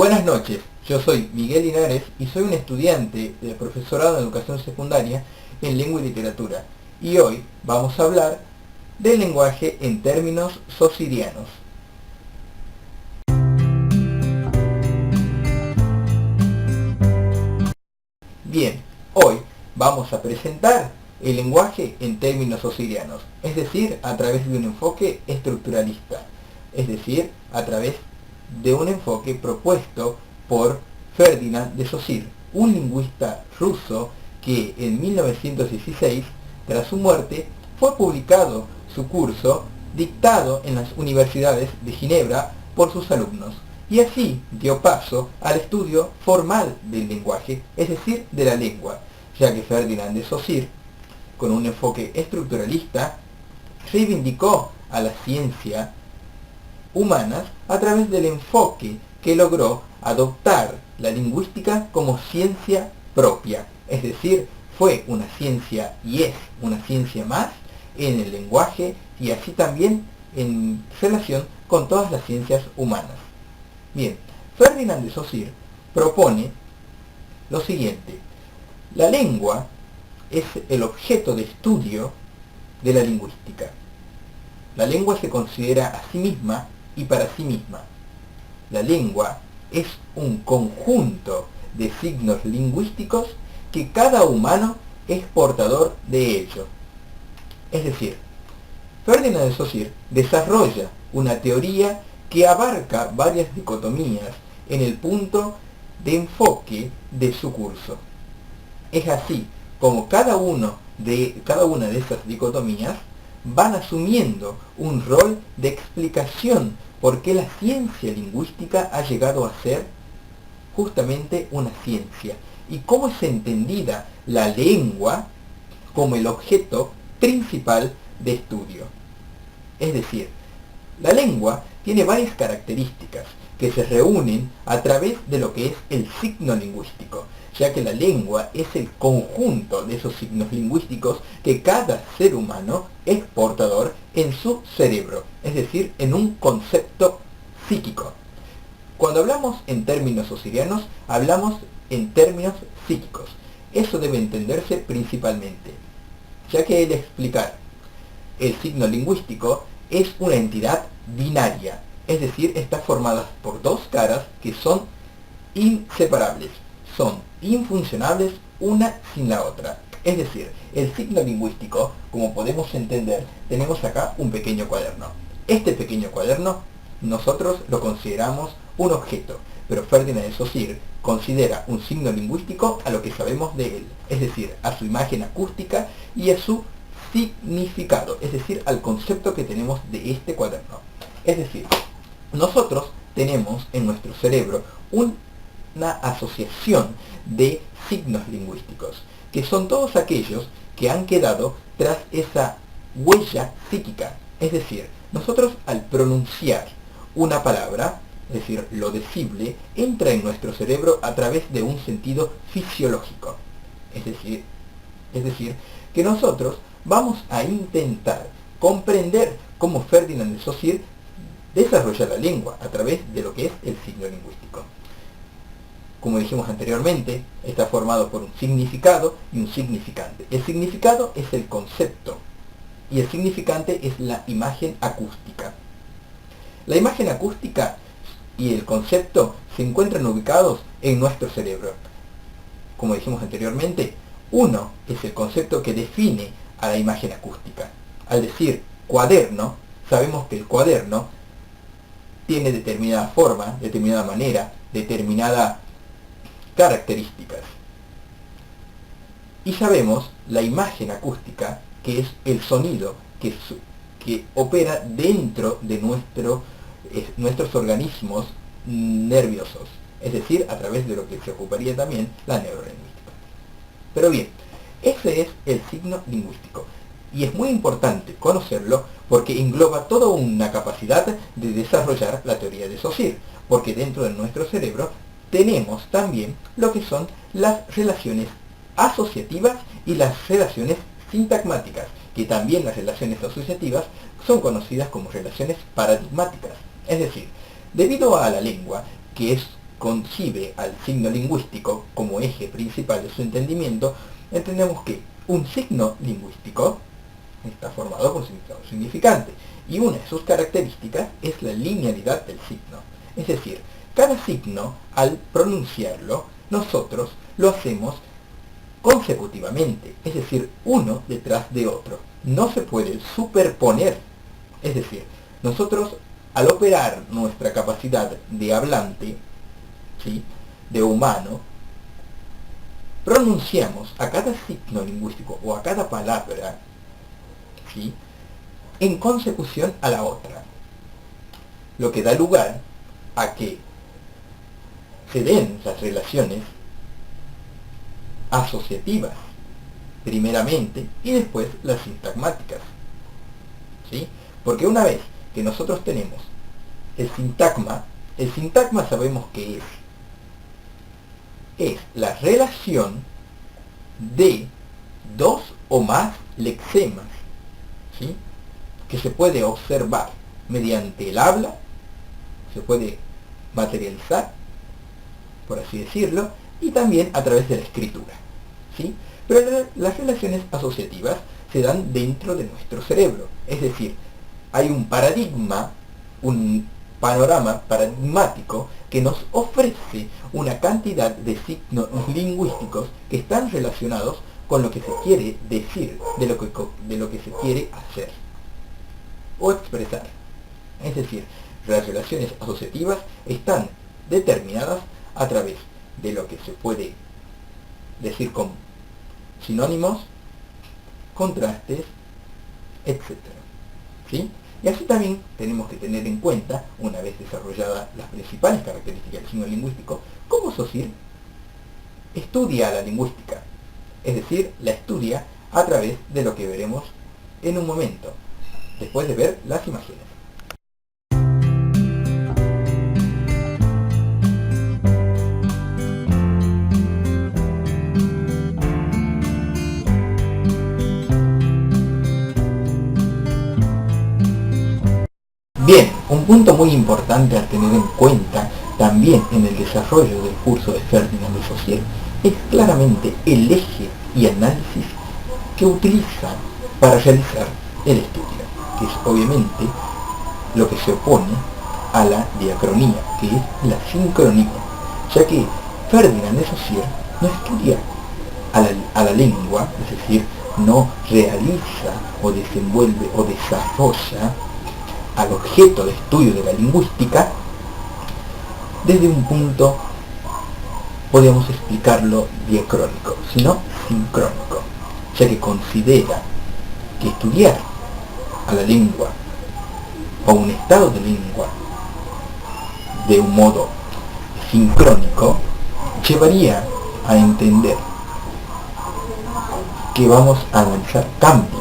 Buenas noches, yo soy Miguel Linares y soy un estudiante del profesorado en educación secundaria en lengua y literatura. Y hoy vamos a hablar del lenguaje en términos socirianos. Bien, hoy vamos a presentar el lenguaje en términos socirianos, es decir, a través de un enfoque estructuralista, es decir, a través de un enfoque propuesto por Ferdinand de Saussure, un lingüista ruso que en 1916, tras su muerte, fue publicado su curso dictado en las universidades de Ginebra por sus alumnos, y así dio paso al estudio formal del lenguaje, es decir, de la lengua, ya que Ferdinand de Saussure, con un enfoque estructuralista, reivindicó a la ciencia humanas a través del enfoque que logró adoptar la lingüística como ciencia propia, es decir, fue una ciencia y es una ciencia más en el lenguaje y así también en relación con todas las ciencias humanas. Bien, Ferdinand de Saussure propone lo siguiente: la lengua es el objeto de estudio de la lingüística. La lengua se considera a sí misma y para sí misma. La lengua es un conjunto de signos lingüísticos que cada humano es portador de ello. Es decir, Ferdinand de Saussure desarrolla una teoría que abarca varias dicotomías en el punto de enfoque de su curso. Es así como cada una de esas dicotomías van asumiendo un rol de explicación por qué la ciencia lingüística ha llegado a ser justamente una ciencia y cómo es entendida la lengua como el objeto principal de estudio. Es decir, la lengua tiene varias características que se reúnen a través de lo que es el signo lingüístico, ya que la lengua es el conjunto de esos signos lingüísticos que cada ser humano es portador en su cerebro, es decir, en un concepto psíquico. Cuando hablamos en términos saussurianos, hablamos en términos psíquicos. Eso debe entenderse principalmente, ya que el explicar el signo lingüístico es una entidad binaria, es decir, está formada por dos caras que son inseparables, son infuncionables una sin la otra. Es decir, el signo lingüístico, como podemos entender, tenemos acá un pequeño cuaderno. Este pequeño cuaderno nosotros lo consideramos un objeto, pero Ferdinand de Saussure considera un signo lingüístico a lo que sabemos de él, es decir, a su imagen acústica y a su significado, es decir, al concepto que tenemos de este cuaderno. Es decir, nosotros tenemos en nuestro cerebro una asociación de signos lingüísticos, que son todos aquellos que han quedado tras esa huella psíquica. Es decir, nosotros al pronunciar una palabra, es decir, lo decible, entra en nuestro cerebro a través de un sentido fisiológico. Es decir, que nosotros vamos a intentar comprender cómo Ferdinand de Saussure desarrolla la lengua a través de lo que es el signo lingüístico. Como dijimos anteriormente, está formado por un significado y un significante. El significado es el concepto y el significante es la imagen acústica. La imagen acústica y el concepto se encuentran ubicados en nuestro cerebro. Como dijimos anteriormente, uno es el concepto que define a la imagen acústica. Al decir cuaderno, sabemos que el cuaderno tiene determinada forma, determinada manera, determinadas características. Y sabemos la imagen acústica, que es el sonido que opera dentro de nuestros organismos nerviosos, es decir, a través de lo que se ocuparía también la neurolingüística. Pero bien, ese es el signo lingüístico. Y es muy importante conocerlo porque engloba toda una capacidad de desarrollar la teoría de Saussure, porque dentro de nuestro cerebro tenemos también lo que son las relaciones asociativas y las relaciones sintagmáticas, que también las relaciones asociativas son conocidas como relaciones paradigmáticas. Es decir, debido a la lengua, que es concibe al signo lingüístico como eje principal de su entendimiento, entendemos que un signo lingüístico está formado por significado significante, y una de sus características es la linealidad del signo. Es decir, cada signo, al pronunciarlo, nosotros lo hacemos consecutivamente, es decir, uno detrás de otro. No se puede superponer. Es decir, nosotros, al operar nuestra capacidad de hablante, ¿sí?, de humano, pronunciamos a cada signo lingüístico o a cada palabra, ¿sí?, en consecución a la otra, lo que da lugar a que se den las relaciones asociativas primeramente y después las sintagmáticas, ¿sí? Porque una vez que nosotros tenemos el sintagma sabemos que es la relación de dos o más lexemas, ¿sí?, que se puede observar mediante el habla, se puede materializar, por así decirlo, y también a través de la escritura, ¿sí? Pero las relaciones asociativas se dan dentro de nuestro cerebro, es decir, hay un paradigma, un panorama paradigmático que nos ofrece una cantidad de signos lingüísticos que están relacionados con lo que se quiere decir, de lo que se quiere hacer o expresar. Es decir, las relaciones asociativas están determinadas a través de lo que se puede decir con sinónimos, contrastes, etc. ¿Sí? Y así también tenemos que tener en cuenta, una vez desarrolladas las principales características del signo lingüístico, cómo Saussure estudia la lingüística. Es decir, la estudia a través de lo que veremos en un momento, después de ver las imágenes. Bien, un punto muy importante a tener en cuenta también en el desarrollo del curso de Ferdinand de Saussure es claramente el eje y análisis que utiliza para realizar el estudio, que es obviamente lo que se opone a la diacronía, que es la sincronía, ya que Ferdinand de Saussure no estudia a la lengua, es decir, no realiza o desenvuelve o desarrolla al objeto de estudio de la lingüística desde un punto, podríamos explicarlo, diacrónico, sino sincrónico, ya que considera que estudiar a la lengua o un estado de lengua de un modo sincrónico llevaría a entender que vamos a analizar cambios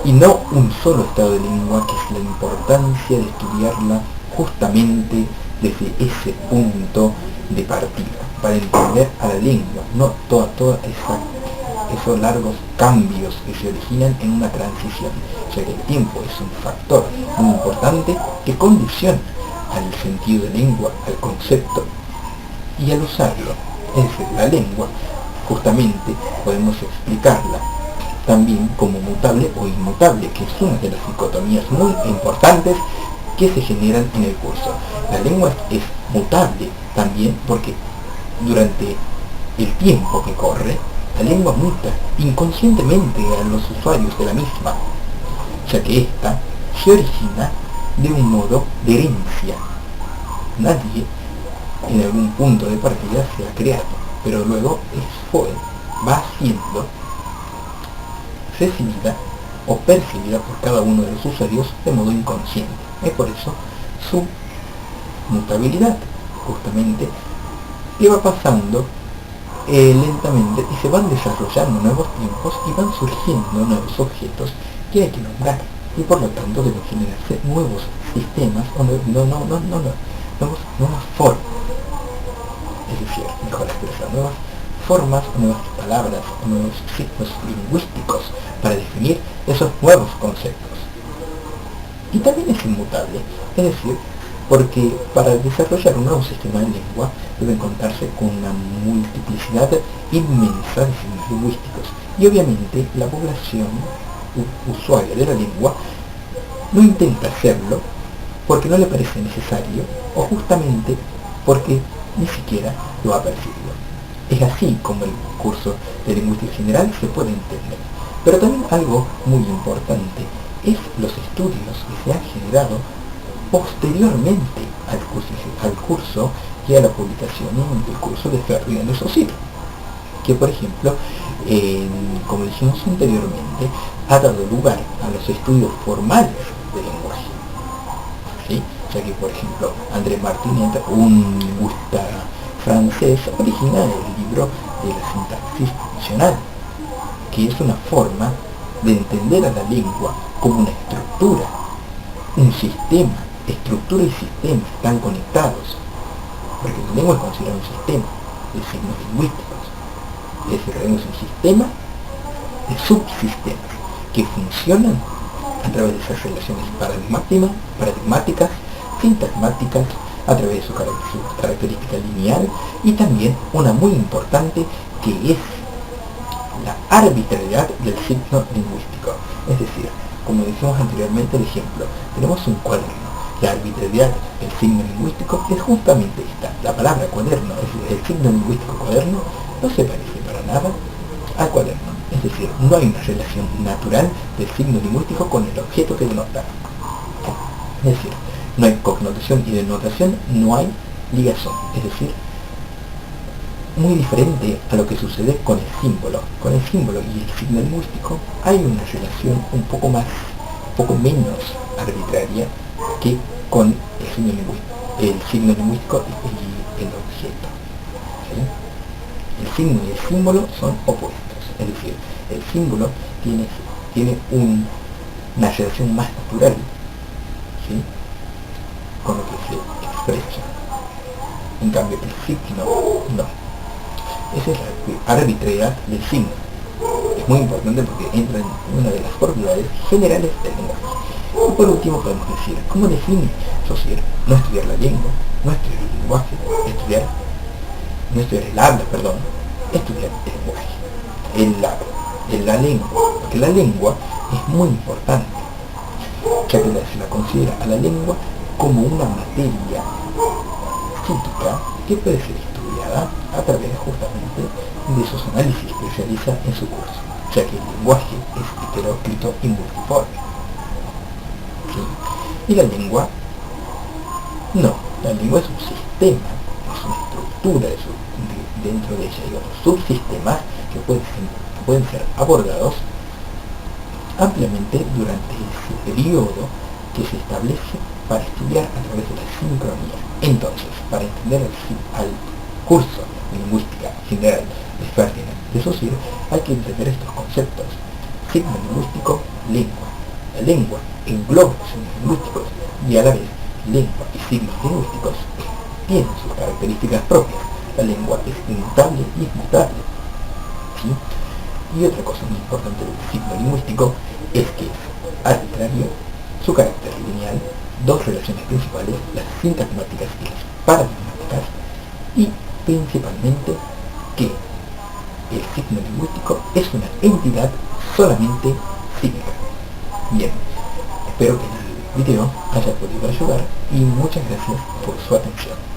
y no un solo estado de lengua, que es la importancia de estudiarla justamente desde ese punto de partida, para entender a la lengua, no toda esos largos cambios que se originan en una transición, ya que el tiempo es un factor muy importante que condiciona al sentido de lengua, al concepto y al usarlo. Es decir, la lengua justamente podemos explicarla también como mutable o inmutable, que es una de las dicotomías muy importantes que se generan en el curso. La lengua es mutable también porque durante el tiempo que corre, la lengua muta inconscientemente a los usuarios de la misma, ya que ésta se origina de un modo de herencia. Nadie en algún punto de partida se ha creado, pero luego va siendo recibida o percibida por cada uno de los usuarios de modo inconsciente. Es por eso su mutabilidad, justamente, que va pasando lentamente y se van desarrollando nuevos tiempos y van surgiendo nuevos objetos que hay que nombrar, y por lo tanto deben generarse nuevos sistemas o nuevas formas, es decir, mejor expresar, nuevas formas, nuevas palabras, nuevos signos lingüísticos para definir esos nuevos conceptos. Y también es inmutable, es decir, porque para desarrollar un nuevo sistema de lengua deben contarse con una multiplicidad inmensa de signos lingüísticos, y obviamente la población usuaria de la lengua no intenta hacerlo porque no le parece necesario, o justamente porque ni siquiera lo ha percibido. Es así como el curso de lingüística general se puede entender. Pero también algo muy importante es los estudios que se han generado posteriormente al curso y a la publicación del curso de Ferdinand de Saussure, que por ejemplo, como dijimos anteriormente, ha dado lugar a los estudios formales del lenguaje, ¿sí? Ya que por ejemplo André Martinet, un lingüista francés, origina el libro de la sintaxis funcional, que es una forma de entender a la lengua como una estructura, un sistema. Estructura y sistema están conectados, porque la lengua es considerada un sistema de signos lingüísticos. Es decir, la lengua es un sistema de subsistemas que funcionan a través de esas relaciones paradigmáticas, sintagmáticas, a través de su característica lineal, y también una muy importante, que es la arbitrariedad del signo lingüístico. Es decir, como dijimos anteriormente, el ejemplo, tenemos un cuaderno. La arbitrariedad del signo lingüístico es justamente esta. La palabra cuaderno, es decir, el signo lingüístico cuaderno, no se parece para nada al cuaderno. Es decir, no hay una relación natural del signo lingüístico con el objeto que denota. Es decir, no hay connotación y denotación, no hay ligación. Es decir, muy diferente a lo que sucede con el símbolo. Con el símbolo y el signo lingüístico hay una relación un poco menos arbitraria que con el signo lingüístico y el objeto, ¿sí? El signo y el símbolo son opuestos, es decir, el símbolo tiene una relación más natural, ¿sí?, con lo que se expresa. En cambio, el signo no. Esa es la arbitrariedad del signo. Es muy importante porque entra en una de las propiedades generales del lenguaje. Y por último podemos decir, ¿cómo define Saussure? No estudiar la lengua, no estudiar el lenguaje, no estudiar el habla, perdón, estudiar el lenguaje, la lengua, porque la lengua es muy importante, ya que se la considera a la lengua como una materia psíquica que puede ser estudiada a través justamente de esos análisis que realiza en su curso, ya que el lenguaje es heteróclito y multiforme. ¿Sí? Y la lengua, no, la lengua es un sistema, es una estructura dentro de ella hay otros subsistemas que pueden ser abordados ampliamente durante ese periodo que se establece para estudiar a través de la sincronía. Entonces, para entender al curso de lingüística general de Ferdinand de Saussure, hay que entender estos conceptos: signo lingüístico, lengua. La lengua engloba los signos lingüísticos, y a la vez lengua y signos lingüísticos tienen sus características propias. La lengua es inmutable y inmutable, ¿sí? Y otra cosa muy importante del signo lingüístico es que es arbitrario, su carácter lineal, dos relaciones principales, las sintagmáticas y las paradigmáticas, y principalmente que el signo lingüístico es una entidad solamente psíquica. Bien, espero que el video haya podido ayudar y muchas gracias por su atención.